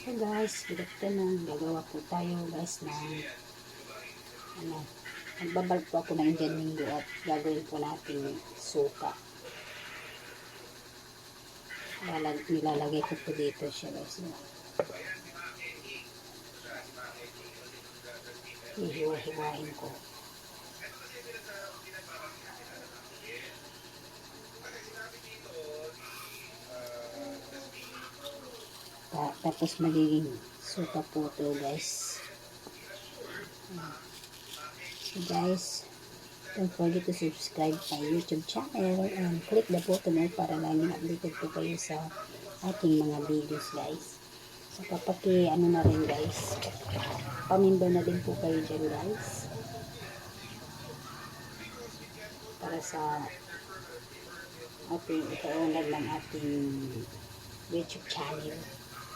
So guys, good afternoon. Gagawa po tayo guys ng magbabal po ako ng Indian Minggo at gagawin po natin suka. Nilalagay ko po dito siya guys. Ihiwa-hiwain ko. Tapos magiging suka po to guys. So guys, don't forget to subscribe my YouTube channel and click the button para laging updated po kayo sa ating mga videos guys. So kapag na rin guys, pamimber na din po kayo dyan guys para sa ating ikaunlad ng ating YouTube channel.